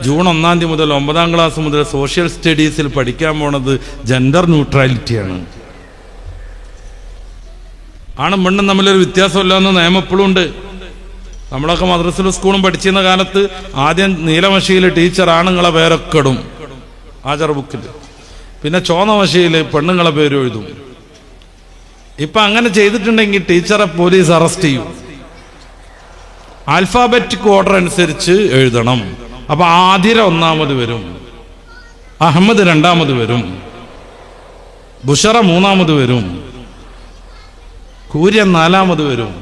June 1 മുതൽ 9ാം class മുതൽ social സ്റ്റഡീസിൽ പഠിക്കാൻ പോണത് ജെൻഡർ ന്യൂട്രാലിറ്റിയാണ്. ആണും പെണ്ണും തമ്മിലൊരു വ്യത്യാസമില്ല എന്ന് നിയമം എപ്പോഴും ഉണ്ട്. നമ്മളൊക്കെ മദ്രസയിലും സ്കൂളും പഠിച്ചിരുന്ന കാലത്ത് ആദ്യം നീലമഷിയിൽ ടീച്ചർ ആണുങ്ങളെ പേരൊക്കെ ഇടും ആചാര ബുക്കിൽ, പിന്നെ ചോന്ന മഷിയിൽ പെണ്ണുങ്ങളെ പേര് എഴുതും. ഇപ്പൊ അങ്ങനെ ചെയ്തിട്ടുണ്ടെങ്കിൽ ടീച്ചറെ പോലീസ് അറസ്റ്റ് ചെയ്യും. ആൽഫാബറ്റിക് ഓർഡർ അനുസരിച്ച് എഴുതണം. അപ്പൊ ആതിര 1ാമത് വരും, അഹമ്മദ് 2ാമത് വരും, ബുഷറ 3ാമത് വരും, കൂര്യൻ 4ാമത് വരും.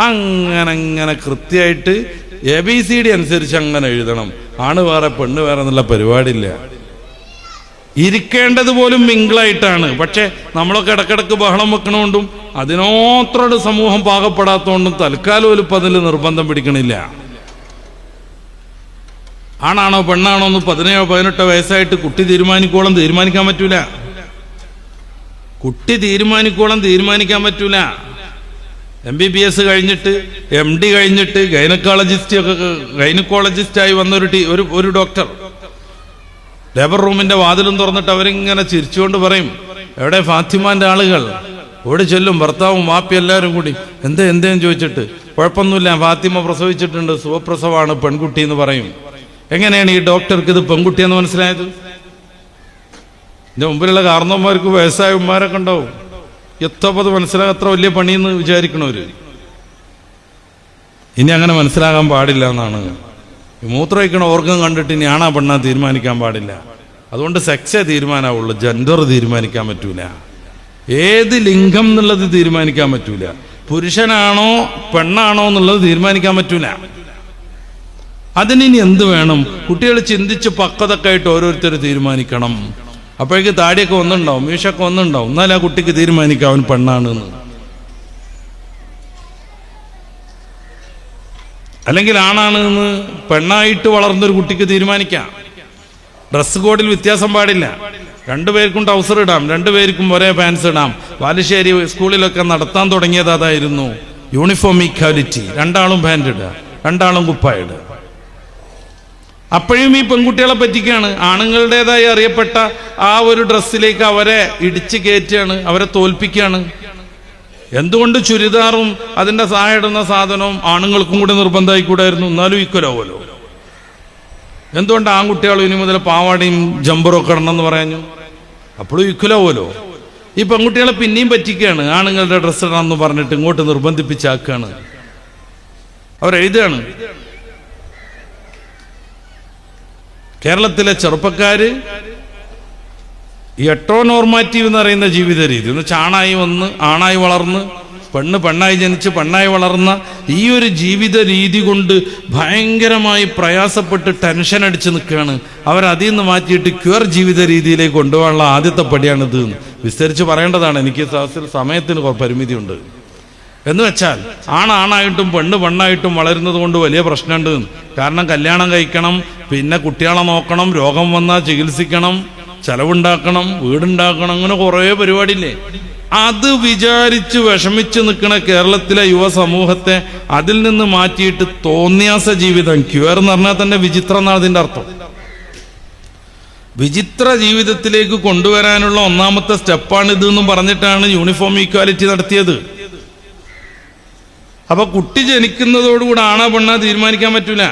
അങ്ങനെ കൃത്യമായിട്ട് ABCD അനുസരിച്ച് അങ്ങനെ എഴുതണം. ആണ് വേറെ പെണ്ണ് വേറെ എന്നുള്ള പരിപാടിയില്ല. ഇരിക്കേണ്ടത് പോലും മിങ്കിളായിട്ടാണ്. പക്ഷെ നമ്മളൊക്കെ ഇടക്കിടക്ക് ബഹളം വെക്കണോണ്ടും അതിനോത്രൊരു സമൂഹം പാകപ്പെടാത്തോണ്ടും തൽക്കാലം ഒരു അതിൽ നിർബന്ധം പിടിക്കണില്ല. ആണാണോ പെണ്ണാണോ എന്ന് 17-18 വയസ്സായിട്ട് കുട്ടി തീരുമാനിക്കാൻ പറ്റൂല. കുട്ടി തീരുമാനിക്കാൻ പറ്റൂല. MBBS കഴിഞ്ഞിട്ട് MD കഴിഞ്ഞിട്ട് ഗൈനക്കോളജിസ്റ്റായി വന്ന ഒരു ഡോക്ടർ ലേബർ റൂമിന്റെ വാതിലും തുറന്നിട്ട് അവരിങ്ങനെ ചിരിച്ചുകൊണ്ട് പറയും, എവിടെ ഫാത്തിമാന്റെ ആളുകൾ? ഓടി ചെല്ലും, ഭർത്താവും മാപ്പി എല്ലാവരും കൂടി. എന്തേന്ന് ചോദിച്ചിട്ട്, കുഴപ്പമൊന്നുമില്ല, ഫാത്തിമ പ്രസവിച്ചിട്ടുണ്ട്, സുഖപ്രസവമാണ്, പെൺകുട്ടി എന്ന് പറയും. എങ്ങനെയാണ് ഈ ഡോക്ടർക്ക് ഇത് പെൺകുട്ടിയെന്ന് മനസ്സിലായത്? എന്റെ മുമ്പിലുള്ള കാരണവന്മാർക്ക് വയസ്സായവന്മാരൊക്കെ ഉണ്ടാവും, എത്തപ്പത് മനസ്സിലാകാൻ അത്ര വലിയ പണിയെന്ന് വിചാരിക്കണവര്. ഇനി അങ്ങനെ മനസ്സിലാകാൻ പാടില്ല എന്നാണ്. മൂത്രമൊഴിക്കണ ഓർഗം കണ്ടിട്ട് ഇനി ആണാ പെണ്ണാ തീരുമാനിക്കാൻ പാടില്ല. അതുകൊണ്ട് സെക്സേ തീരുമാനാവുള്ളൂ, ജെൻഡർ തീരുമാനിക്കാൻ പറ്റൂല. ഏത് ലിംഗം എന്നുള്ളത് തീരുമാനിക്കാൻ പറ്റൂല. പുരുഷനാണോ പെണ്ണാണോ എന്നുള്ളത് തീരുമാനിക്കാൻ പറ്റൂല. അതിനി എന്ത് വേണം? കുട്ടികൾ ചിന്തിച്ച് പക്വതൊക്കെ ആയിട്ട് ഓരോരുത്തർ തീരുമാനിക്കണം. അപ്പോഴേക്ക് താടിയൊക്കെ ഒന്നുണ്ടാവും, മീശൊക്കെ ഒന്നുണ്ടാവും, എന്നാലും ആ കുട്ടിക്ക് തീരുമാനിക്കാം അവൻ പെണ്ണാണെന്ന്. അല്ലെങ്കിൽ ആണാണ് എന്ന് പെണ്ണായിട്ട് വളർന്നൊരു കുട്ടിക്ക് തീരുമാനിക്കാം. ഡ്രസ് കോഡിൽ വ്യത്യാസം പാടില്ല. 2 പേർക്കും ട്രൗസർ ഇടാം, 2 പേർക്കും ഒരേ പാൻസ് ഇടാം. ബാലുശ്ശേരി സ്കൂളിലൊക്കെ നടത്താൻ തുടങ്ങിയത് അതായിരുന്നു, യൂണിഫോം ഈക്വാലിറ്റി. 2 ആളും പാൻറ് ഇടുക, 2 ആളും കുപ്പായ ഇടുക. അപ്പോഴും ഈ പെൺകുട്ടികളെ പറ്റിക്കാണ്. ആണുങ്ങളുടേതായി അറിയപ്പെട്ട ആ ഒരു ഡ്രസ്സിലേക്ക് അവരെ ഇടിച്ചു കയറ്റുകയാണ്, അവരെ തോൽപ്പിക്കുകയാണ്. എന്തുകൊണ്ട് ചുരിദാറും അതിന്റെ സഹായം ഇടുന്ന സാധനവും ആണുങ്ങൾക്കും കൂടെ നിർബന്ധമായിക്കൂടായിരുന്നു? എന്നാലും ഈക്വൽ ആവുമല്ലോ. എന്തുകൊണ്ട് ആൺകുട്ടികളും ഇനി മുതൽ പാവാടയും ജമ്പറും ഒക്കെ ഇടണം എന്ന് പറഞ്ഞു? അപ്പോഴും ഈക്വൽ ആവുമല്ലോ. ഈ പെൺകുട്ടികളെ പിന്നെയും പറ്റിക്കുകയാണ്, ആണുങ്ങളുടെ ഡ്രസ്സ് ഇടണം എന്ന് പറഞ്ഞിട്ട് ഇങ്ങോട്ട് നിർബന്ധിപ്പിച്ചാക്കുകയാണ്. അവരെഴുതുകയാണ്, കേരളത്തിലെ ചെറുപ്പക്കാര് ഈ ഹെറ്ററോനോർമാറ്റീവ് എന്ന് പറയുന്ന ജീവിത രീതി, ഒന്ന് ചാണായി വന്ന് ആണായി വളർന്ന് പെണ്ണായി ജനിച്ച് പെണ്ണായി വളർന്ന ഈ ഒരു ജീവിത രീതി കൊണ്ട് ഭയങ്കരമായി പ്രയാസപ്പെട്ട് ടെൻഷൻ അടിച്ച് നിൽക്കുകയാണ്. അവരതിൽ നിന്ന് മാറ്റിയിട്ട് ക്യൂർ ജീവിത രീതിയിലേക്ക് കൊണ്ടുപോകാനുള്ള ആദ്യത്തെ പടിയാണിത്. വിസ്തരിച്ച് പറയേണ്ടതാണ്, എനിക്ക് സമയത്തിന് പരിമിതിയുണ്ട്. എന്ന് വെച്ചാൽ ആണായിട്ടും പെണ്ണായിട്ടും വളരുന്നത് കൊണ്ട് വലിയ പ്രശ്നമുണ്ട്. കാരണം കല്യാണം കഴിക്കണം, പിന്നെ കുട്ടികളെ നോക്കണം, രോഗം വന്നാൽ ചികിത്സിക്കണം, ചെലവുണ്ടാക്കണം, വീടുണ്ടാക്കണം, അങ്ങനെ കുറേ പരിപാടിയില്ലേ. അത് വിചാരിച്ച് വിഷമിച്ച് നിൽക്കുന്ന കേരളത്തിലെ യുവസമൂഹത്തെ അതിൽ നിന്ന് മാറ്റിയിട്ട് തോന്നിയാസ ജീവിതം, ക്യൂർ എന്ന് പറഞ്ഞാൽ തന്നെ വിചിത്രം എന്നാണ് അതിൻ്റെ അർത്ഥം. വിചിത്ര ജീവിതത്തിലേക്ക് കൊണ്ടുവരാനുള്ള 1ാമത്തെ സ്റ്റെപ്പാണ് ഇതെന്നും പറഞ്ഞിട്ടാണ് യൂണിഫോം ഈക്വാലിറ്റി നടത്തിയത്. അപ്പൊ കുട്ടി ജനിക്കുന്നതോടുകൂടെ ആണാ പെണ്ണാ തീരുമാനിക്കാൻ പറ്റൂല.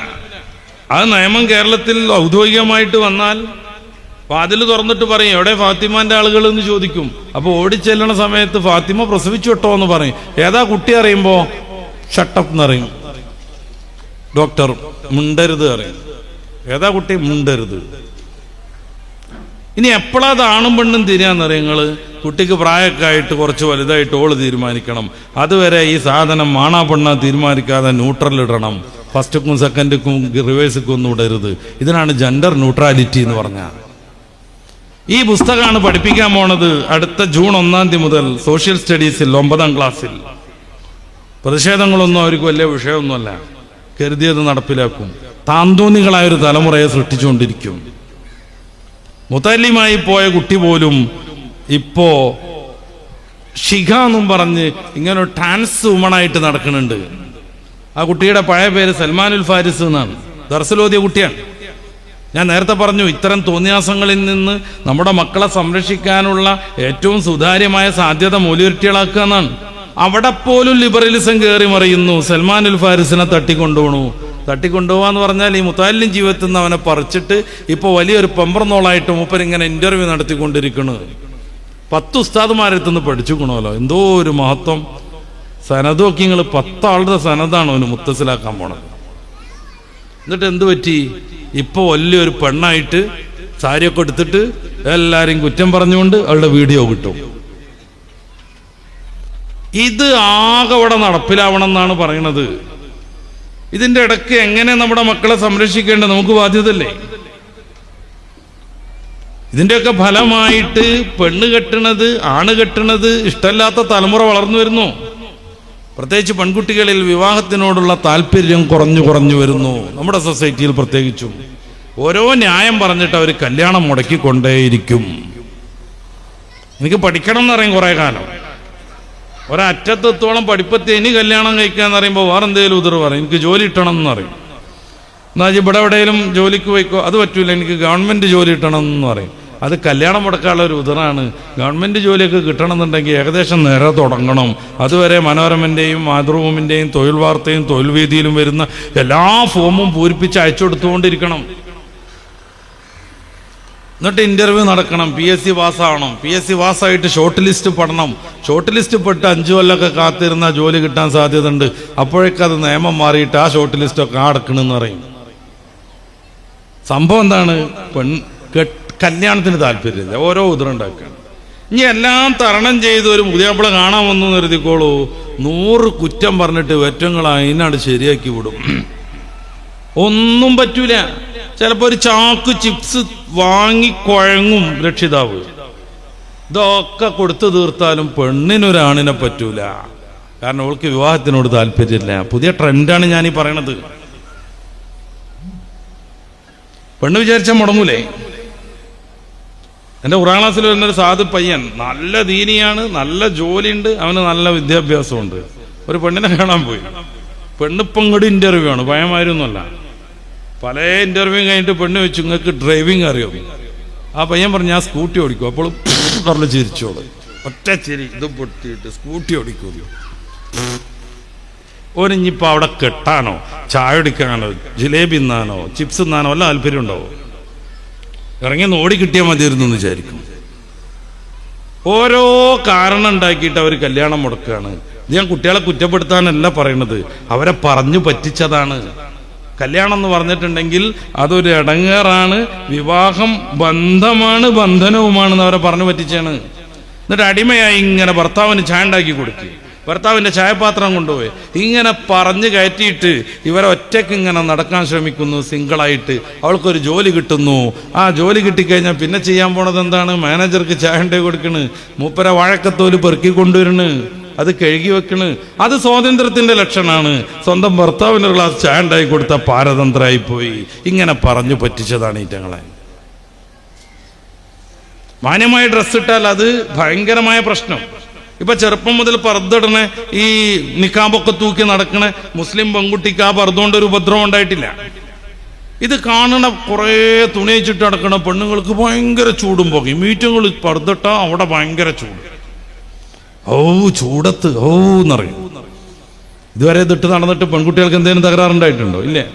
അത് നിയമം കേരളത്തിൽ ഔദ്യോഗികമായിട്ട് വന്നാൽ വാതിൽ തുറന്നിട്ട് പറയും, എവിടെ ഫാത്തിമാന്റെ ആളുകൾ എന്ന് ചോദിക്കും. അപ്പൊ ഓടിച്ചെല്ലണ സമയത്ത് ഫാത്തിമ പ്രസവിച്ചു കേട്ടോ എന്ന് പറയും. ഏതാ കുട്ടി അറിയുമ്പോ ഷട്ടപ്പ് എന്നറിയും ഡോക്ടർ, മുണ്ടരുത് അറിയും. ഏതാ കുട്ടി? മുണ്ടരുത്. ഇനി എപ്പോഴത് ആണും പെണ്ണും തിരിയാന്നറിയാം നിങ്ങള്? കുട്ടിക്ക് പ്രായമൊക്കെ ആയിട്ട് കുറച്ച് വലുതായിട്ട് ഓള് തീരുമാനിക്കണം. അതുവരെ ഈ സാധനം ആണാ പെണ്ണാ തീരുമാനിക്കാതെ ന്യൂട്രൽ ഇടണം. ഫസ്റ്റുക്കും സെക്കൻഡുക്കും റിവേഴ്സുക്കും ഒന്നും ഇടരുത്. ഇതിനാണ് ജെൻഡർ ന്യൂട്രാലിറ്റി എന്ന് പറഞ്ഞാൽ. ഈ പുസ്തകമാണ് പഠിപ്പിക്കാൻ പോണത് അടുത്ത ജൂൺ 1 മുതൽ സോഷ്യൽ സ്റ്റഡീസിൽ 9ാം ക്ലാസ്സിൽ. പ്രതിഷേധങ്ങളൊന്നും അവർക്ക് വലിയ വിഷയമൊന്നുമല്ല. കരുതിയത് നടപ്പിലാക്കും. താന്തോന്നികളായൊരു തലമുറയെ സൃഷ്ടിച്ചുകൊണ്ടിരിക്കും. മുത്തല്ലിമായി പോയ കുട്ടി പോലും ഇപ്പോ ഷിഖ എന്നും പറഞ്ഞ് ഇങ്ങനെ ഒരു ട്രാൻസ് വുമണായിട്ട് നടക്കുന്നുണ്ട്. ആ കുട്ടിയുടെ പഴയ പേര് സൽമാനുൽ ഫാരിസ് എന്നാണ്. ദർസലോദിയ കുട്ടിയാണ്. ഞാൻ നേരത്തെ പറഞ്ഞു, ഇത്തരം തോന്നിയാസങ്ങളിൽ നിന്ന് നമ്മുടെ മക്കളെ സംരക്ഷിക്കാനുള്ള ഏറ്റവും സുതാര്യമായ സാധ്യത മൗലവിയാക്കളാക്കുക എന്നാണ്. അവിടെ പോലും ലിബറലിസം കയറി മറിയുന്നു. സൽമാനുൽ ഫാരിസിനെ തട്ടിക്കൊണ്ടുപോകാന്ന് പറഞ്ഞാൽ ഈ മുത്താലിം ജീവിതത്തിൽ നിന്ന് അവനെ പറിച്ചിട്ട് ഇപ്പോൾ വലിയൊരു പമ്പർന്നോളായിട്ട് മൂപ്പരിങ്ങനെ ഇന്റർവ്യൂ നടത്തിക്കൊണ്ടിരിക്കണു. 10 ഉസ്താദുമാരെത്തുനിന്ന് പഠിച്ചുക്കണമല്ലോ, എന്തോ ഒരു മഹത്വം. സനദൊക്കെ നിങ്ങൾ 10 ആളുടെ സനദാണ് അവന് മുത്തസിലാക്കാൻ പോണത്. എന്നിട്ട് എന്ത് പറ്റി? ഇപ്പൊ വലിയൊരു പെണ്ണായിട്ട് സാരിയൊക്കെ എടുത്തിട്ട് എല്ലാരെയും കുറ്റം പറഞ്ഞുകൊണ്ട് അവളുടെ വീഡിയോ കിട്ടും. ഇത് ആകെ അവിടെ നടപ്പിലാവണം എന്നാണ് പറയണത്. ഇതിന്റെ ഇടയ്ക്ക് എങ്ങനെ നമ്മുടെ മക്കളെ സംരക്ഷിക്കേണ്ടത് നമുക്ക് ബാധ്യതല്ലേ? ഇതിന്റെയൊക്കെ ഫലമായിട്ട് പെണ്ണ് കെട്ടണത്, ആണ് കെട്ടണത് ഇഷ്ടമല്ലാത്ത തലമുറ വളർന്നു വരുന്നു. പ്രത്യേകിച്ച് പെൺകുട്ടികളിൽ വിവാഹത്തിനോടുള്ള താല്പര്യം കുറഞ്ഞു വരുന്നു. നമ്മുടെ സൊസൈറ്റിയിൽ പ്രത്യേകിച്ചും ഓരോ ന്യായം പറഞ്ഞിട്ട് അവർ കല്യാണം മുടക്കിക്കൊണ്ടേയിരിക്കും. എനിക്ക് പഠിക്കണം എന്നറിയും കുറേ കാലം, ഒരറ്റത്തെത്തോളം പഠിപ്പത്തി ഇനി കല്യാണം കഴിക്കാന്ന് പറയുമ്പോൾ വേറെ എന്തെങ്കിലും ഉതിർ പറയും, എനിക്ക് ജോലി കിട്ടണം എന്നറിയും. എന്നാൽ ഇവിടെ എവിടെയെങ്കിലും ജോലിക്ക് പോയിക്കോ, അത് പറ്റൂല, എനിക്ക് ഗവൺമെന്റ് ജോലി കിട്ടണം എന്ന് പറയും. അത് കല്യാണം മുടക്കാനുള്ള ഒരു ഉദറാണ്. ഗവൺമെന്റ് ജോലിയൊക്കെ കിട്ടണമെന്നുണ്ടെങ്കിൽ ഏകദേശം നേരെ തുടങ്ങണം. അതുവരെ മനോരമന്റെയും മാതൃഭൂമിന്റെയും തൊഴിൽ വാർത്തയും തൊഴിൽ വേദിയിലും വരുന്ന എല്ലാ ഫോമും പൂരിപ്പിച്ച് അയച്ചു കൊടുത്തുകൊണ്ടിരിക്കണം. എന്നിട്ട് ഇന്റർവ്യൂ നടക്കണം, PSC പാസ്സാവണം. PSC പാസ്സായിട്ട് ഷോർട്ട് ലിസ്റ്റ് പെടണം. ഷോർട്ട് ലിസ്റ്റ് പെട്ട് 5 കൊല്ലമൊക്കെ കാത്തിരുന്ന ജോലി കിട്ടാൻ സാധ്യത ഉണ്ട്. അപ്പോഴേക്കും അത് നിയമം മാറിയിട്ട് ആ ഷോർട്ട് ലിസ്റ്റൊക്കെ അടക്കണമെന്ന് പറയും. സംഭവം എന്താണ്? കല്യാണത്തിന് താല്പര്യമില്ല, ഓരോ ഉദറുണ്ടാക്കുകയാണ്. ഇനി എല്ലാം തരണം ചെയ്ത് ഒരു പുതിയാപ്പിള കാണാൻ വന്നു നിർത്തിക്കോളൂ, 100 കുറ്റം പറഞ്ഞിട്ട് വെറ്റങ്ങൾ അതിനാണ് ശരിയാക്കി വിടും. ഒന്നും പറ്റൂല. ചിലപ്പോ ഒരു ചാക്ക് ചിപ്സ് വാങ്ങിക്കുഴങ്ങും രക്ഷിതാവ്. ഇതൊക്കെ കൊടുത്തു തീർത്താലും പെണ്ണിനൊരാണിനെ പറ്റൂല. കാരണം അവൾക്ക് വിവാഹത്തിനോട് താല്പര്യമില്ല. പുതിയ ട്രെൻഡാണ് ഞാനീ പറയണത്. പെണ്ണ് വിചാരിച്ചാൽ മുടങ്ങൂലേ? എൻ്റെ ഖുർആൻ ക്ലാസ്സിൽ വരുന്നൊരു സാധു പയ്യൻ, നല്ല ദീനിയാണ്, നല്ല ജോലിയുണ്ട്, അവന് നല്ല വിദ്യാഭ്യാസമുണ്ട്. ഒരു പെണ്ണിനെ കാണാൻ പോയി. പെണ്ണിപ്പം ഇങ്ങോട്ട് ഇന്റർവ്യൂ ആണ്, ഭയമായിരുന്നല്ല. പല ഇന്റർവ്യൂ കഴിഞ്ഞിട്ട് പെണ്ണ് വെച്ചു, നിങ്ങൾക്ക് ഡ്രൈവിംഗ് അറിയോ? ആ പയ്യൻ പറഞ്ഞു, ഞാൻ സ്കൂട്ടി ഓടിക്കും. അപ്പോൾ പറഞ്ഞു ചിരിച്ചോളൂ, ഒറ്റ ചിരി, ഇത് പൊട്ടിയിട്ട് സ്കൂട്ടി ഓടിക്കുമല്ലോ. ഓനിഞ്ഞിപ്പോൾ അവിടെ കെട്ടാനോ ചായ കുടിക്കാനോ ജിലേബി തിന്നാനോ ചിപ്സ് തിന്നാനോ വല്ല താല്പര്യം ഉണ്ടാവോ? ഇറങ്ങിയൊന്ന് ഓടി കിട്ടിയാൽ മതിയായിരുന്നു എന്ന് വിചാരിക്കും. ഓരോ കാരണം ഉണ്ടാക്കിയിട്ട് അവർ കല്യാണം മുടക്കുകയാണ്. ഇത് ഞാൻ കുട്ടികളെ കുറ്റപ്പെടുത്താനല്ല പറയണത്, അവരെ പറഞ്ഞു പറ്റിച്ചതാണ്. കല്യാണം എന്ന് പറഞ്ഞിട്ടുണ്ടെങ്കിൽ അതൊരു ഇടങ്ങേറാണ്, വിവാഹം ബന്ധമാണ്, ബന്ധനവുമാണെന്ന് അവരെ പറഞ്ഞു പറ്റിച്ചാണ്. എന്നിട്ട് അടിമയായി ഇങ്ങനെ ഭർത്താവിന് ചായ ഉണ്ടാക്കി കൊടുക്കുക, ഭർത്താവിന്റെ ചായപാത്രം കൊണ്ടുപോയി ഇങ്ങനെ പറഞ്ഞു കയറ്റിയിട്ട് ഇവരെ ഒറ്റയ്ക്ക് ഇങ്ങനെ നടക്കാൻ ശ്രമിക്കുന്നു. സിംഗിളായിട്ട് അവൾക്കൊരു ജോലി കിട്ടുന്നു. ആ ജോലി കിട്ടിക്കഴിഞ്ഞാൽ പിന്നെ ചെയ്യാൻ പോണത് എന്താണ്? മാനേജർക്ക് ചായ ഉണ്ടാക്കി കൊടുക്കണ്, മൂപ്പര വാഴക്കത്തോല് പെറുക്കി കൊണ്ടുവരണ്, അത് കഴുകി വെക്കണ്. അത് സ്വാതന്ത്ര്യത്തിന്റെ ലക്ഷണമാണ്. സ്വന്തം ഭർത്താവിന് ഒരു ഗ്ലാസ് ചായ ഉണ്ടാക്കി കൊടുത്ത പാരതന്ത്രമായി പോയി. ഇങ്ങനെ പറഞ്ഞു പറ്റിച്ചതാണ് ഈറ്റങ്ങളെ. മാന്യമായ ഡ്രസ് ഇട്ടാൽ അത് ഭയങ്കരമായ പ്രശ്നം. ഇപ്പൊ ചെറുപ്പം മുതൽ പർദ്ദടണ, ഈ നിക്കാബൊക്കെ തൂക്കി നടക്കണ മുസ്ലിം പെൺകുട്ടിക്ക് ആ പർദ്ദ ഒരു ഉപദ്രവം ഉണ്ടായിട്ടില്ല. ഇത് കാണണ കുറെ തുണി വെച്ചിട്ട് നടക്കണ പെണ്ണുങ്ങൾക്ക് ഭയങ്കര ചൂടും പോകും. മീറ്റിങ്ങൾ പർദ്ദട്ട അവിടെ ഭയങ്കര ചൂട്, ചൂടത്ത് എന്നറിയും. ഇതുവരെ ഇതിട്ട് നടന്നിട്ട് പെൺകുട്ടികൾക്ക് എന്തെങ്കിലും തകരാറുണ്ടായിട്ടുണ്ടോ? ഇല്ലേ,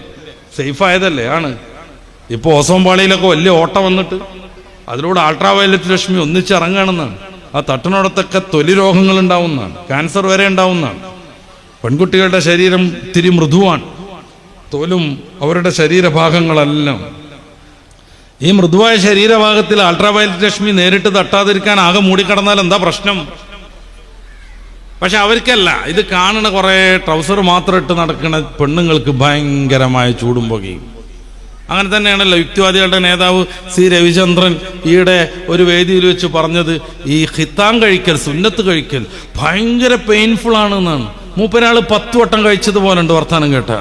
സേഫ് ആയതല്ലേ ആണ്. ഇപ്പൊ ഓസോൺ പാളിയിലൊക്കെ വലിയ ഓട്ടം വന്നിട്ട് അതിലൂടെ അൾട്രാ വയലറ്റ് രശ്മി ഒന്നിച്ചിറങ്ങുകയാണെന്നാണ്. ആ തട്ടിനോടത്തൊക്കെ തൊലി രോഗങ്ങൾ ഉണ്ടാവുന്നതാണ്, ക്യാൻസർ വരെ ഉണ്ടാവുന്നതാണ്. പെൺകുട്ടികളുടെ ശരീരം ഇത്തിരി മൃദുവാണ്, തോലും അവരുടെ ശരീരഭാഗങ്ങളെല്ലാം. ഈ മൃദുവായ ശരീരഭാഗത്തിൽ അൾട്രാ വയലറ്റ് രശ്മി നേരിട്ട് തട്ടാതിരിക്കാൻ ആകെ മൂടിക്കിടന്നാൽ എന്താ പ്രശ്നം? പക്ഷെ അവർക്കല്ല, ഇത് കാണുന്ന കുറെ ട്രൗസർ മാത്രം ഇട്ട് നടക്കുന്ന പെണ്ണുങ്ങൾക്ക് ഭയങ്കരമായ ചൂടും പുകയും. അങ്ങനെ തന്നെയാണല്ലോ യുക്തിവാദികളുടെ നേതാവ് സി രവിചന്ദ്രൻ ഈയിടെ ഒരു വേദിയിൽ വെച്ച് പറഞ്ഞത്, ഈ ഖിത്താൻ കഴിക്കൽ, സുന്നത്ത് കഴിക്കൽ ഭയങ്കര പെയിൻഫുൾ ആണെന്നാണ്. മൂപ്പരാള് 10 വട്ടം കഴിച്ചതുപോലെ ഉണ്ട് വർത്താനം കേട്ട.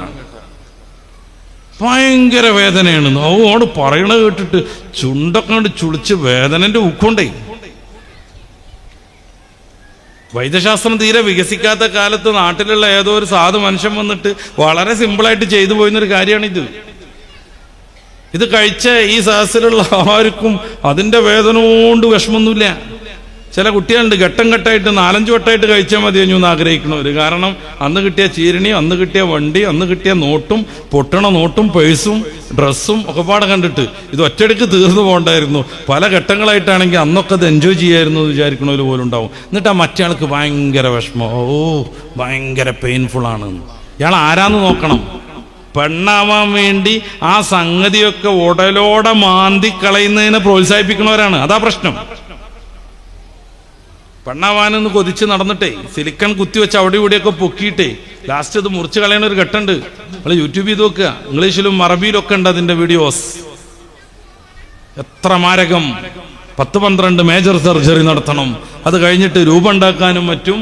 ഭയങ്കര വേദനയാണ്. ഓട് പറയണ കേട്ടിട്ട് ചുണ്ടൊക്കെ കൊണ്ട് ചുളിച്ച് വേദനന്റെ ഉക്കൊണ്ടേ. വൈദ്യശാസ്ത്രം തീരെ വികസിക്കാത്ത കാലത്ത് നാട്ടിലുള്ള ഏതോ ഒരു സാധു മനുഷ്യൻ വന്നിട്ട് വളരെ സിമ്പിളായിട്ട് ചെയ്തു പോയിരുന്നൊരു കാര്യമാണിത്. ഇത് കഴിച്ച ഈ സദസ്സിലുള്ള ആർക്കും അതിൻ്റെ വേദന കൊണ്ട് വിഷമമൊന്നുമില്ല. ചില കുട്ടികളുണ്ട് ഘട്ടം ഘട്ടമായിട്ട് 4-5 വട്ടമായിട്ട് കഴിച്ചാൽ മതി എന്ന് ആഗ്രഹിക്കണവർ. കാരണം അന്ന് കിട്ടിയ ചീരണി, അന്ന് കിട്ടിയ വണ്ടി, അന്ന് കിട്ടിയ നോട്ടും, പൊട്ടണ നോട്ടും, പേഴ്സും, ഡ്രസ്സും ഒക്കെ പാടെ കണ്ടിട്ട് ഇത് ഒറ്റയടിക്ക് തീർന്നു പോകണ്ടായിരുന്നു. പല ഘട്ടങ്ങളായിട്ടാണെങ്കിൽ അന്നൊക്കെ അത് എൻജോയ് ചെയ്യായിരുന്നു എന്ന് വിചാരിക്കണവർ പോലും ഉണ്ടാവും. എന്നിട്ട് ആ മറ്റേ ആൾക്ക് ഭയങ്കര വിഷമം, ഭയങ്കര പെയിൻഫുള്ളാണ്. ഇയാൾ ആരാന്ന് നോക്കണം. പെണ്ണാവാൻ വേണ്ടി ആ സംഗതിയൊക്കെ ഉടലോടെ മാന്തി കളയുന്നതിനെ പ്രോത്സാഹിപ്പിക്കുന്നവരാണ്. അതാ പ്രശ്നം. പെണ്ണാവാനെന്ന് കൊതിച്ച് നടന്നിട്ടേ സിലിക്കൺ കുത്തിവെച്ച് അവിടെ ഇവിടെയൊക്കെ പൊക്കിയിട്ടേ ലാസ്റ്റ് ഇത് മുറിച്ച് കളയണ ഒരു ഘട്ടമുണ്ട്. നിങ്ങൾ യൂട്യൂബ് ചെയ്ത് നോക്കുക, ഇംഗ്ലീഷിലും അറബിയിലൊക്കെ ഉണ്ട് അതിന്റെ വീഡിയോസ്. എത്ര മാരകം! 10-12 മേജർ സർജറി നടത്തണം. അത് കഴിഞ്ഞിട്ട് രൂപം ഉണ്ടാക്കാനും മറ്റും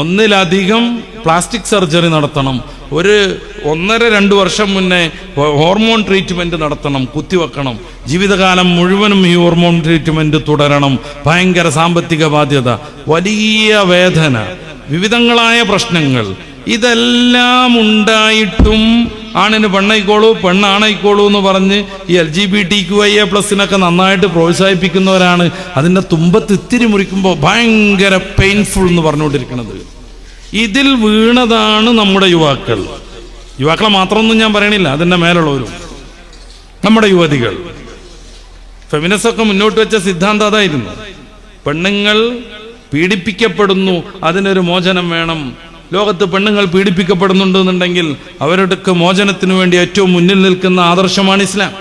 ഒന്നിലധികം പ്ലാസ്റ്റിക് സർജറി നടത്തണം. 1.5-2 വർഷം മുന്നേ ഹോർമോൺ ട്രീറ്റ്മെന്റ് നടത്തണം, കുത്തിവെക്കണം. ജീവിതകാലം മുഴുവനും ഈ ഹോർമോൺ ട്രീറ്റ്മെന്റ് തുടരണം. ഭയങ്കര സാമ്പത്തിക ബാധ്യത, വലിയ വേദന, വിവിധങ്ങളായ പ്രശ്നങ്ങൾ. ഇതെല്ലാം ഉണ്ടായിട്ടും ആണിന് പെണ്ണായിക്കോളൂ, പെണ്ണാണായിക്കോളൂ എന്ന് പറഞ്ഞ് ഈ LGBTQIA+ നന്നായിട്ട് പ്രോത്സാഹിപ്പിക്കുന്നവരാണ് അതിൻ്റെ തുമ്പത്ത് ഇത്തിരി മുറിക്കുമ്പോൾ ഭയങ്കര പെയിൻഫുൾ എന്ന് പറഞ്ഞുകൊണ്ടിരിക്കുന്നത്. ഇതിൽ വീണതാണ് നമ്മുടെ യുവാക്കൾ. യുവാക്കളെ മാത്രമൊന്നും ഞാൻ പറയണില്ല, അതിൻ്റെ മേലുള്ളവരും. നമ്മുടെ യുവതികൾ, ഫെമിനിസ്റ്റൊക്കെ മുന്നോട്ട് വെച്ച സിദ്ധാന്തം അതായിരുന്നു. പെണ്ണുങ്ങൾ പീഡിപ്പിക്കപ്പെടുന്നു, അതിനൊരു മോചനം വേണം. ലോകത്ത് പെണ്ണുങ്ങൾ പീഡിപ്പിക്കപ്പെടുന്നുണ്ടെന്നുണ്ടെങ്കിൽ അവരുടെ മോചനത്തിന് വേണ്ടി ഏറ്റവും മുന്നിൽ നിൽക്കുന്ന ആദർശമാണ് ഇസ്ലാം.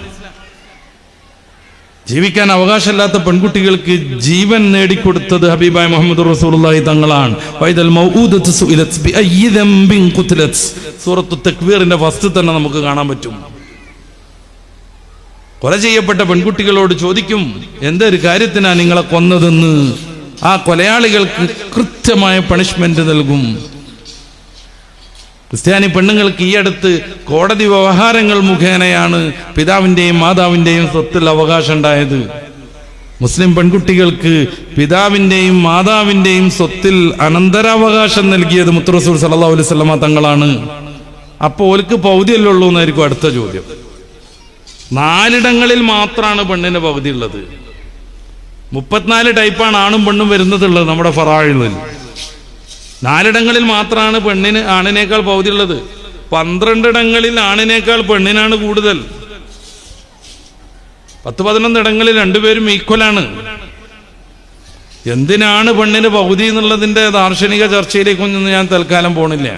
ജീവിക്കാൻ അവകാശമില്ലാത്ത പെൺകുട്ടികൾക്ക് ജീവൻ നേടിക്കൊടുത്തത് ഹബീബായ മുഹമ്മദ് റസൂലുള്ളാഹി തങ്ങളാണ്. വൈദൽ മൗഊദത്തു സുഇലത് ബിഅയ്യി ദംബിൻ ഖുതിലത്, സൂറത്തു തക്വീറിന്റെ ഫസ്റ്റ് തന്നെ നമുക്ക് കാണാൻ പറ്റും. കൊല ചെയ്യപ്പെട്ട പെൺകുട്ടികളോട് ചോദിക്കും, എന്തൊരു കാര്യത്തിനാണ് നിങ്ങളെ കൊന്നതെന്ന്. ആ കൊലയാളികൾക്ക് കൃത്യമായ പണിഷ്മെന്റ് നൽകും. ക്രിസ്ത്യാനി പെണ്ണുങ്ങൾക്ക് ഈ അടുത്ത് കോടതി വ്യവഹാരങ്ങൾ മുഖേനയാണ് പിതാവിൻ്റെയും മാതാവിൻ്റെയും സ്വത്തിൽ അവകാശം ഉണ്ടായത്. മുസ്ലിം പെൺകുട്ടികൾക്ക് പിതാവിൻ്റെയും മാതാവിൻ്റെയും സ്വത്തിൽ അനന്തരാവകാശം നൽകിയത് മുത്തറസൂൽ സല്ലല്ലാഹു അലൈഹി വസല്ലമ തങ്ങളാണ്. അപ്പോൾ ഓൽക്ക് പൗതിയല്ലേ ഉള്ളൂ എന്നായിരിക്കും അടുത്ത ചോദ്യം. 4 മാത്രമാണ് പെണ്ണിന് പൗതി ഉള്ളത്. 34 ടൈപ്പാണ് ആണും പെണ്ണും വരുന്നതുള്ളത് നമ്മുടെ ഫറായിലിൽ. 4 മാത്രമാണ് പെണ്ണിന് ആണിനേക്കാൾ പൗതി ഉള്ളത്. 12 ആണിനേക്കാൾ പെണ്ണിനാണ് കൂടുതൽ. 10-11 രണ്ടുപേരും ഈക്വലാണ്. എന്തിനാണ് പെണ്ണിന് പൗതി എന്നുള്ളതിന്റെ ദാർശനിക ചർച്ചയിലേക്കൊന്നും ഞാൻ തൽക്കാലം പോണില്ല.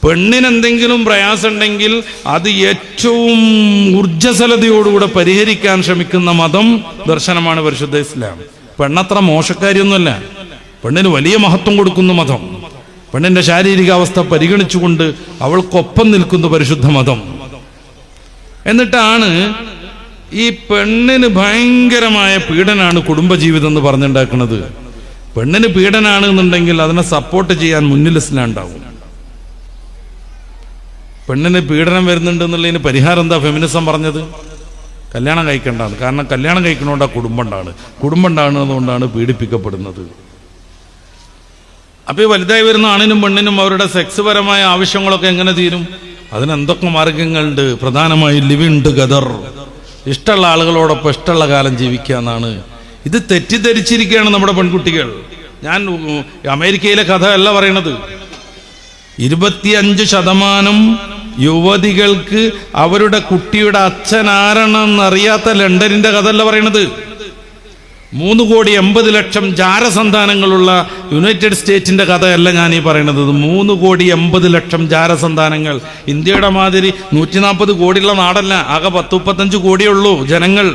പെണ്ണിനെന്തെങ്കിലും പ്രയാസമുണ്ടെങ്കിൽ അത് ഏറ്റവും ഊർജ്ജസ്വലതയോടുകൂടെ പരിഹരിക്കാൻ ശ്രമിക്കുന്ന മതം ദർശനമാണ് പരിശുദ്ധ ഇസ്ലാം. പെണ്ണത്ര മോശക്കാരിയൊന്നുമല്ല, പെണ്ണിന് വലിയ മഹത്വം കൊടുക്കുന്ന മതം. പെണ്ണിന്റെ ശാരീരികാവസ്ഥ പരിഗണിച്ചുകൊണ്ട് അവൾക്കൊപ്പം നിൽക്കുന്ന പരിശുദ്ധ മതം. എന്നിട്ടാണ് ഈ പെണ്ണിന് ഭയങ്കരമായ പീഡനാണ് കുടുംബജീവിതം എന്ന് പറഞ്ഞുണ്ടാക്കുന്നത്. പെണ്ണിന് പീഡനാണ് എന്നുണ്ടെങ്കിൽ അതിനെ സപ്പോർട്ട് ചെയ്യാൻ മുന്നിൽ ഇസ്ലാം ഉണ്ടാവും. പെണ്ണിന് പീഡനം വരുന്നുണ്ട് എന്നുള്ളതിന് പരിഹാരം എന്താ ഫെമിനിസം പറഞ്ഞത്? കല്യാണം കഴിക്കേണ്ടതാണ്. കാരണം കല്യാണം കഴിക്കണോണ്ടാ കുടുംബം ഉണ്ടാകുന്നതുകൊണ്ടാണ് പീഡിപ്പിക്കപ്പെടുന്നത്. അപ്പോൾ ഈ വലുതായി വരുന്ന ആണിനും പെണ്ണിനും അവരുടെ സെക്സ് പരമായ ആവശ്യങ്ങളൊക്കെ എങ്ങനെ തീരും? അതിനെന്തൊക്കെ മാർഗങ്ങളുണ്ട്? പ്രധാനമായി ലിവിങ് ടുഗദർ, ഇഷ്ടമുള്ള ആളുകളോടൊപ്പം ഇഷ്ടമുള്ള കാലം ജീവിക്കുക എന്നാണ്. ഇത് തെറ്റിദ്ധരിച്ചിരിക്കുകയാണ് നമ്മുടെ പെൺകുട്ടികൾ. ഞാൻ അമേരിക്കയിലെ കഥ അല്ല പറയണത്. 25% യുവതികൾക്ക് അവരുടെ കുട്ടിയുടെ അച്ഛൻ ആരാണെന്നറിയാത്ത ലണ്ടനിന്റെ കഥ അല്ല പറയണത്. 3,80,00,000 ജാരസന്താനങ്ങളുള്ള യുണൈറ്റഡ് സ്റ്റേറ്റിന്റെ കഥയല്ല ഞാൻ ഈ പറയുന്നത്. 3,80,00,000 ജാരസന്താനങ്ങൾ. ഇന്ത്യയുടെ മാതിരി 140 കോടിയുള്ള നാടല്ല, ആകെ 10-35 കോടിയുള്ളൂ ജനങ്ങൾ.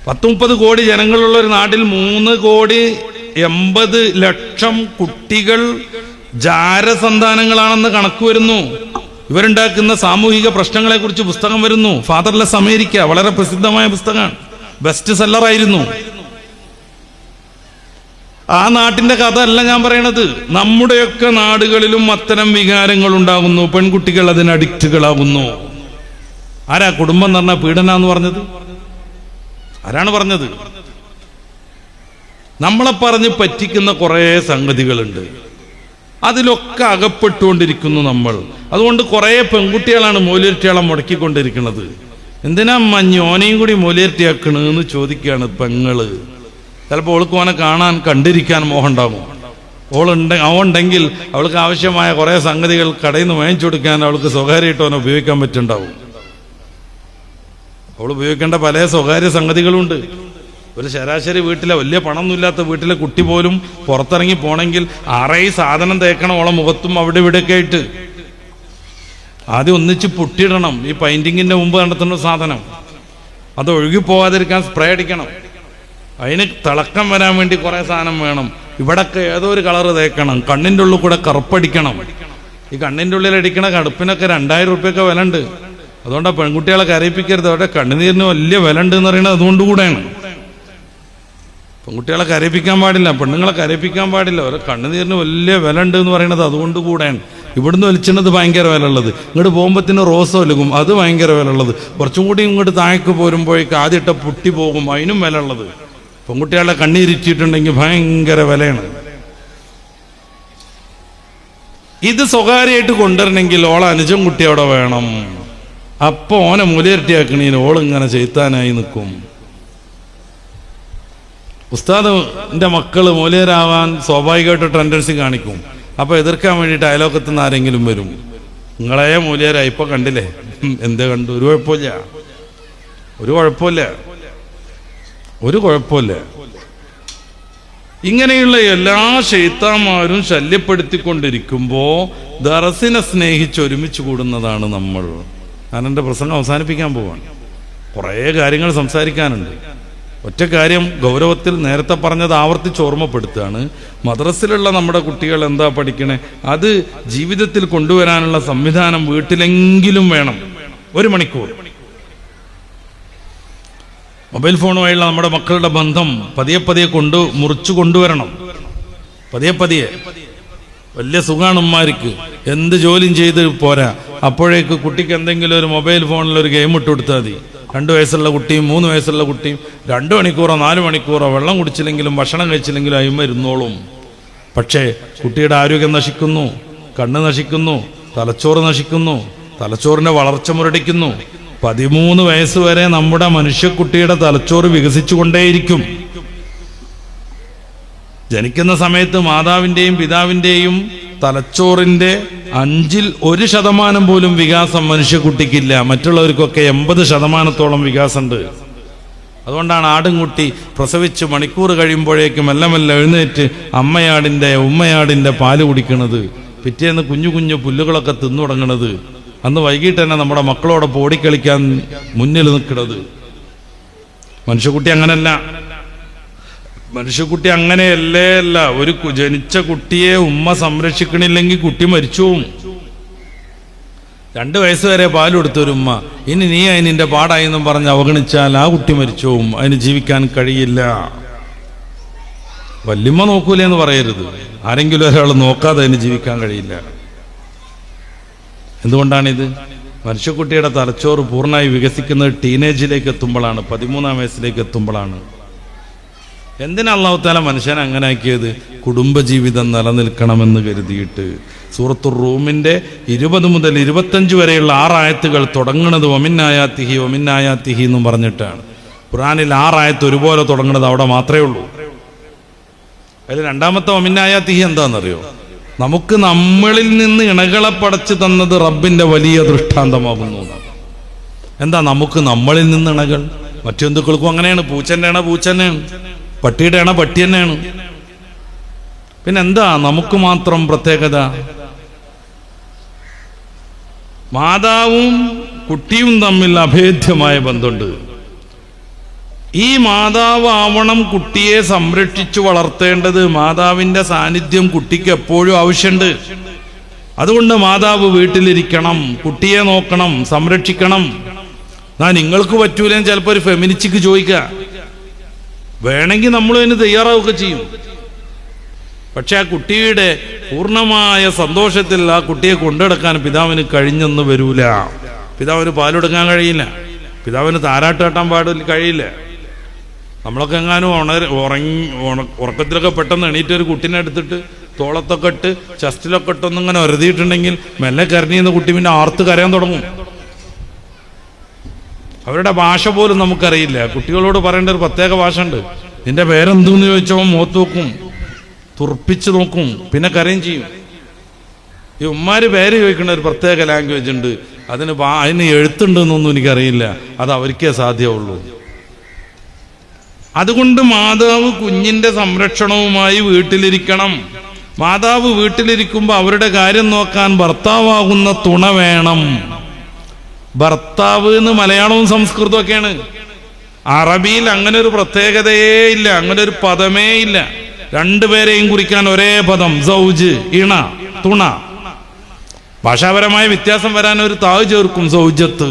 10-30 കോടി ജനങ്ങളുള്ള ഒരു നാട്ടിൽ 3,80,00,000 കുട്ടികൾ ജാരസന്താനങ്ങളാണെന്ന് കണക്ക് വരുന്നു. ഇവരുണ്ടാക്കുന്ന സാമൂഹിക പ്രശ്നങ്ങളെ കുറിച്ച് പുസ്തകം വരുന്നു. ഫാദർലെസ് അമേരിക്ക, വളരെ പ്രസിദ്ധമായ പുസ്തകമാണ്, ബെസ്റ്റ് സെല്ലറായിരുന്നു. ആ നാട്ടിന്റെ കഥ അല്ല ഞാൻ പറയണത്. നമ്മുടെയൊക്കെ നാടുകളിലും അത്തരം വികാരങ്ങൾ ഉണ്ടാകുന്നു. പെൺകുട്ടികൾ അതിന് അഡിക്റ്റുകളാകുന്നു. ആരാ കുടുംബം എന്ന് പറഞ്ഞാൽ പീഡന എന്ന് പറഞ്ഞത്? ആരാണ് പറഞ്ഞത്? നമ്മളെ പറഞ്ഞ് പറ്റിക്കുന്ന കുറേ സംഗതികളുണ്ട്, അതിലൊക്കെ അകപ്പെട്ടുകൊണ്ടിരിക്കുന്നു നമ്മൾ. അതുകൊണ്ട് കുറേ പെൺകുട്ടികളാണ് മൗലവികളെ മുടക്കിക്കൊണ്ടിരിക്കുന്നത്. എന്തിനാ ഓനെയും കൂടി മൂലേറ്റിയാക്കണെന്ന് ചോദിക്കുകയാണ് പെങ്ങള്. ചിലപ്പോൾ ഓൾക്ക് ഓനെ കാണാൻ കണ്ടിരിക്കാൻ മോഹം ഉണ്ടാകും. അവളുണ്ടെങ്കിൽ അവൾക്ക് ആവശ്യമായ കുറേ സംഗതികൾ കടയിൽ നിന്ന് വാങ്ങിച്ചു കൊടുക്കാൻ അവൾക്ക് സ്വകാര്യമായിട്ട് അവനെ ഉപയോഗിക്കാൻ പറ്റുണ്ടാവും. അവൾ ഉപയോഗിക്കേണ്ട പല സ്വകാര്യ സംഗതികളുണ്ട്. ഒരു ശരാശരി വീട്ടിലെ വലിയ പണമൊന്നുമില്ലാത്ത വീട്ടിലെ കുട്ടി പോലും പുറത്തിറങ്ങി പോണെങ്കിൽ 6 സാധനം തേക്കണം ഓളെ മുഖത്തും അവിടെ ഇവിടെയൊക്കെ ആയിട്ട്. ആദ്യം ഒന്നിച്ച് പൊട്ടിയിടണം. ഈ പെയിന്റിങ്ങിന്റെ മുമ്പ് നടത്തുന്ന സാധനം അത് ഒഴുകി പോകാതിരിക്കാൻ സ്പ്രേ അടിക്കണം. അതിന് തിളക്കം വരാൻ വേണ്ടി കുറെ സാധനം വേണം. ഇവിടൊക്കെ ഏതോ ഒരു കളറ് തേക്കണം. കണ്ണിൻ്റെ ഉള്ളിൽ കൂടെ കറുപ്പടിക്കണം. ഈ കണ്ണിൻ്റെ ഉള്ളിൽ അടിക്കണ കടുപ്പിനൊക്കെ 2000 റുപ്യൊക്കെ വില ഉണ്ട്. അതുകൊണ്ടാണ് പെൺകുട്ടികളെ കരയിപ്പിക്കരുത്. അവരുടെ കണ്ണുനീരിന് വലിയ വില ഉണ്ട് എന്ന് പറയുന്നത് അതുകൊണ്ടുകൂടെയാണ്. പെൺകുട്ടികളെ കരയിപ്പിക്കാൻ പാടില്ല, പെണ്ണുങ്ങളെ കരയിപ്പിക്കാൻ പാടില്ല. അവരെ കണ്ണുനീരിന് വലിയ വില ഉണ്ട് എന്ന് പറയുന്നത് അതുകൊണ്ട് കൂടെയാണ്. ഇവിടുന്ന് വലിച്ചിടുന്നത് ഭയങ്കര വില ഉള്ളത്, ഇങ്ങോട്ട് പോകുമ്പോഴത്തേന് റോസ് ഒലുകും, അത് ഭയങ്കര വില ഉള്ളത്. കുറച്ചും കൂടി ഇങ്ങോട്ട് താഴേക്ക് പോരുമ്പോഴേക്ക് ആദ്യട്ട പൊട്ടി പോകും, അതിനും വില ഉള്ളത്. പെൺകുട്ടികളെ കണ്ണീരിച്ചിട്ടുണ്ടെങ്കിൽ ഭയങ്കര വിലയാണ്. ഇത് സ്വകാര്യമായിട്ട് കൊണ്ടുവരണമെങ്കിൽ ഓളെ അനുജൻ കുട്ടി അവിടെ വേണം. അപ്പൊ ഓനെ മൂലയിരട്ടിയാക്കണീന് ഓളിങ്ങനെ ചെയ്ത്താനായി നിൽക്കും. ഉസ്താദിന്റെ മക്കള് മൂലയരാവാൻ സ്വാഭാവികമായിട്ട് ടെൻഡൻസി കാണിക്കും. അപ്പൊ എതിർക്കാൻ വേണ്ടിയിട്ട് അയലോക്കത്ത് നിന്ന് ആരെങ്കിലും വരും. നിങ്ങളെ മൂലയരാ ഇപ്പൊ കണ്ടില്ലേ, എന്തേ കണ്ടു? ഒരു കുഴപ്പമില്ല. ഇങ്ങനെയുള്ള എല്ലാ ശൈത്താന്മാരും ശല്യപ്പെടുത്തിക്കൊണ്ടിരിക്കുമ്പോ ദറസിനെ സ്നേഹിച്ച് ഒരുമിച്ച് കൂടുന്നതാണ് നമ്മൾ. ഞാൻ എൻ്റെ പ്രസംഗം അവസാനിപ്പിക്കാൻ പോവാണ്. കുറേ കാര്യങ്ങൾ സംസാരിക്കാനുണ്ട്. ഒറ്റ കാര്യം ഗൗരവത്തിൽ നേരത്തെ പറഞ്ഞത് ആവർത്തിച്ച് ഓർമ്മപ്പെടുത്തുകയാണ്. മദ്രസിലുള്ള നമ്മുടെ കുട്ടികൾ എന്താ പഠിക്കണേ, അത് ജീവിതത്തിൽ കൊണ്ടുവരാനുള്ള സംവിധാനം വീട്ടിലെങ്കിലും വേണം. 1 മണിക്കൂർ മൊബൈൽ ഫോണുമായുള്ള നമ്മുടെ മക്കളുടെ ബന്ധം പതിയെ മുറിച്ചു കൊണ്ടുവരണം. പതിയെ വലിയ സുഖമാണ് ഉമ്മാർക്ക്. എന്ത് ജോലിയും ചെയ്ത് പോരാ. അപ്പോഴേക്ക് കുട്ടിക്ക് എന്തെങ്കിലും ഒരു മൊബൈൽ ഫോണിൽ ഒരു ഗെയിം ഇട്ട് കൊടുത്താൽ മതി. 2 വയസ്സുള്ള കുട്ടിയും 3 വയസ്സുള്ള കുട്ടിയും 2 മണിക്കൂറോ 4 മണിക്കൂറോ വെള്ളം കുടിച്ചില്ലെങ്കിലും ഭക്ഷണം കഴിച്ചില്ലെങ്കിലും അയിമ ഇരുന്നോളും. പക്ഷേ കുട്ടിയുടെ ആരോഗ്യം നശിക്കുന്നു, കണ്ണ് നശിക്കുന്നു, തലച്ചോറ് നശിക്കുന്നു, തലച്ചോറിന്റെ വളർച്ച മുരടിക്കുന്നു. 13 വയസ്സ് വരെ നമ്മുടെ മനുഷ്യക്കുട്ടിയുടെ തലച്ചോറ് വികസിച്ചുകൊണ്ടേയിരിക്കും. ജനിക്കുന്ന സമയത്ത് മാതാവിൻ്റെയും പിതാവിൻ്റെയും തലച്ചോറിന്റെ 1% പോലും വികാസം മനുഷ്യക്കുട്ടിക്കില്ല. മറ്റുള്ളവർക്കൊക്കെ 80% വികാസമുണ്ട്. അതുകൊണ്ടാണ് ആടുംകുട്ടി പ്രസവിച്ച് മണിക്കൂർ കഴിയുമ്പോഴേക്കും മെല്ലെ എഴുന്നേറ്റ് ഉമ്മയാടിന്റെ പാല് കുടിക്കുന്നത്. പിറ്റേന്ന് കുഞ്ഞു പുല്ലുകളൊക്കെ തിന്നു തുടങ്ങണത്. അന്ന് വൈകിട്ട് തന്നെ നമ്മുടെ മക്കളോടൊപ്പം ഓടിക്കളിക്കാൻ മുന്നിൽ നിൽക്കുന്നത്. മനുഷ്യക്കുട്ടി അങ്ങനല്ല. ഒരു ജനിച്ച കുട്ടിയെ ഉമ്മ സംരക്ഷിക്കണില്ലെങ്കിൽ കുട്ടി മരിച്ചു പോവും. 2 വയസ്സ് വരെ പാൽ കൊടുത്തൊരു ഉമ്മ ഇനി നീ അതിനിന്റെ പാടായി എന്നും പറഞ്ഞ് അവഗണിച്ചാൽ ആ കുട്ടി മരിച്ചു പോവും. അതിന് ജീവിക്കാൻ കഴിയില്ല. വല്യമ്മ നോക്കൂലേ എന്ന് പറയരുത്. ആരെങ്കിലും ഒരാൾ നോക്കാതെ അതിന് ജീവിക്കാൻ കഴിയില്ല. എന്തുകൊണ്ടാണിത്? മനുഷ്യക്കുട്ടിയുടെ തലച്ചോറ് പൂർണ്ണമായി വികസിക്കുന്നത് ടീനേജിലേക്ക് എത്തുമ്പോഴാണ്, 13-ാം വയസ്സിലേക്ക് എത്തുമ്പോഴാണ്. എന്തിനാ അല്ലാഹു തആല മനുഷ്യനെ അങ്ങനെ ആക്കിയത്? കുടുംബജീവിതം നിലനിൽക്കണമെന്ന് കരുതിയിട്ട്. സൂറത്തുർ റൂമിന്റെ 20 മുതൽ 25 വരെയുള്ള 6 ആയത്തുകൾ തുടങ്ങുന്നത് വമിന്നായാത്തിഹി എന്നും പറഞ്ഞിട്ടാണ്. ഖുർആനിൽ 6 ആയത്ത് ഒരുപോലെ തുടങ്ങുന്നത് അവിടെ മാത്രമേ ഉള്ളൂ. അതിൽ രണ്ടാമത്തെ വമിന്നായാത്തിഹി എന്താണെന്നറിയോ? നമുക്ക് നമ്മളിൽ നിന്ന് ഇണകളെ പടച്ചു തന്നത് റബ്ബിന്റെ വലിയ ദൃഷ്ടാന്തമാകുന്നു. എന്താ നമുക്ക് നമ്മളിൽ നിന്ന് ഇണകൾ? മറ്റു ജന്തുക്കൾക്കും അങ്ങനെയാണ്. പൂച്ചന്റെ ഇണ പൂച്ച തന്നെയാണ്, പട്ടിയുടെ ഇണ പട്ടി തന്നെയാണ്. പിന്നെന്താ നമുക്ക് മാത്രം പ്രത്യേകത? മാതാവും കുട്ടിയും തമ്മിൽ അഭേദ്യമായ ബന്ധമുണ്ട്. ഈ മാതാവ് ആവണം കുട്ടിയെ സംരക്ഷിച്ചു വളർത്തേണ്ടത്. മാതാവിന്റെ സാന്നിധ്യം കുട്ടിക്ക് എപ്പോഴും ആവശ്യമുണ്ട്. അതുകൊണ്ട് മാതാവ് വീട്ടിലിരിക്കണം, കുട്ടിയെ നോക്കണം, സംരക്ഷിക്കണം. നിങ്ങൾക്ക് പറ്റൂലെന്ന് ചിലപ്പോൾ ഒരു ഫെമിനിസ്റ്റിക്ക് ചോദിക്കുക. വേണമെങ്കിൽ നമ്മൾ അതിന് തയ്യാറാവുകയൊക്കെ ചെയ്യും. പക്ഷെ ആ കുട്ടിയുടെ പൂർണ്ണമായ സന്തോഷത്തിൽ ആ കുട്ടിയെ കൊണ്ടുനടക്കാൻ പിതാവിന് കഴിഞ്ഞെന്ന് വരൂല. പിതാവിന് പാലെടുക്കാൻ കഴിയില്ല, പിതാവിന് താരാട്ട് കെട്ടാൻ കഴിയില്ല. നമ്മളൊക്കെ എങ്ങാനും ഉറക്കത്തിലൊക്കെ പെട്ടെന്ന് എണീറ്റ് ഒരു കുട്ടീനെ എടുത്തിട്ട് തോളത്തൊക്കെ ഇട്ട് ചെസ്റ്റിലൊക്കെ ഇട്ടൊന്നിങ്ങനെ ഒരതിയിട്ടുണ്ടെങ്കിൽ മെല്ലെ കരഞ്ഞിരുന്ന കുട്ടി പിന്നെ ആർത്ത് കരയാൻ തുടങ്ങും. അവരുടെ ഭാഷ പോലും നമുക്കറിയില്ല. കുട്ടികളോട് പറയേണ്ട ഒരു പ്രത്യേക ഭാഷ ഉണ്ട്. നിന്റെ പേരെന്തെന്ന് ചോദിച്ചവൻ മുഖത്ത് നോക്കും, തുറപ്പിച്ച് നോക്കും, പിന്നെ കരയും ചെയ്യും. ഈ ഉമ്മാര് പേര് ചോദിക്കുന്ന ഒരു പ്രത്യേക ലാംഗ്വേജ് ഉണ്ട്. അതിന് എഴുത്തുണ്ടെന്നൊന്നും എനിക്കറിയില്ല. അത് അവർക്കേ സാധ്യമുള്ളൂ. അതുകൊണ്ട് മാതാവ് കുഞ്ഞിന്റെ സംരക്ഷണവുമായി വീട്ടിലിരിക്കണം. മാതാവ് വീട്ടിലിരിക്കുമ്പോൾ അവരുടെ കാര്യം നോക്കാൻ ഭർത്താവാകുന്ന തുണ വേണം. ഭർത്താവ് എന്ന് മലയാളവും സംസ്കൃതവും ഒക്കെയാണ്. അറബിയിൽ അങ്ങനെ ഒരു പ്രത്യേകതയേ ഇല്ല, അങ്ങനെ ഒരു പദമേ ഇല്ല. രണ്ടുപേരെയും കുറിക്കാൻ ഒരേ പദം, സൗജ്, ഇണ, തുണ. ഭാഷാപരമായ വ്യത്യാസം വരാൻ ഒരു താവ് ചേർക്കും, സൗജത്ത്.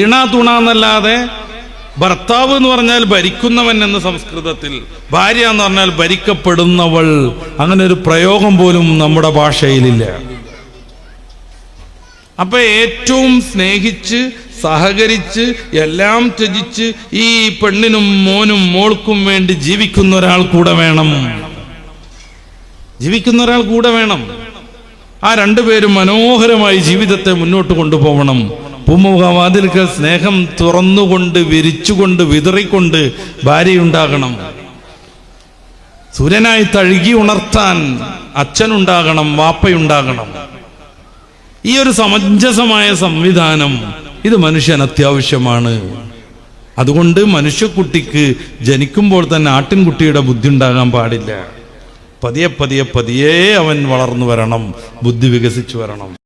ഇണ, തുണ എന്നല്ലാതെ ഭർത്താവ് എന്ന് പറഞ്ഞാൽ ഭരിക്കുന്നവൻ എന്ന് സംസ്കൃതത്തിൽ, ഭാര്യ എന്ന് പറഞ്ഞാൽ ഭരിക്കപ്പെടുന്നവൾ, അങ്ങനെ ഒരു പ്രയോഗം പോലും നമ്മുടെ ഭാഷയിലില്ല. അപ്പൊ ഏറ്റവും സ്നേഹിച്ച് സഹകരിച്ച് എല്ലാം ത്യജിച്ച് ഈ പെണ്ണിനും മോനും മോൾക്കും വേണ്ടി ജീവിക്കുന്ന ഒരാൾ കൂടെ വേണം. ആ രണ്ടുപേരും മനോഹരമായി ജീവിതത്തെ മുന്നോട്ട് കൊണ്ടുപോകണം. പൂമുഖവാതിൽക്കൽ സ്നേഹം തുറന്നുകൊണ്ട് വിരിച്ചുകൊണ്ട് വിതറിക്കൊണ്ട് ഭാര്യയുണ്ടാകണം. സൂര്യനായി തഴുകി ഉണർത്താൻ അച്ഛനുണ്ടാകണം, വാപ്പയുണ്ടാകണം. ഈ ഒരു സമഞ്ജസമായ സംവിധാനം ഇത് മനുഷ്യൻ അത്യാവശ്യമാണ്. അതുകൊണ്ട് മനുഷ്യക്കുട്ടിക്ക് ജനിക്കുമ്പോൾ തന്നെ ആട്ടിൻകുട്ടിയുടെ ബുദ്ധി ഉണ്ടാകാൻ പാടില്ല. പതിയെ അവൻ വളർന്നു വരണം, ബുദ്ധി വികസിച്ചു വരണം.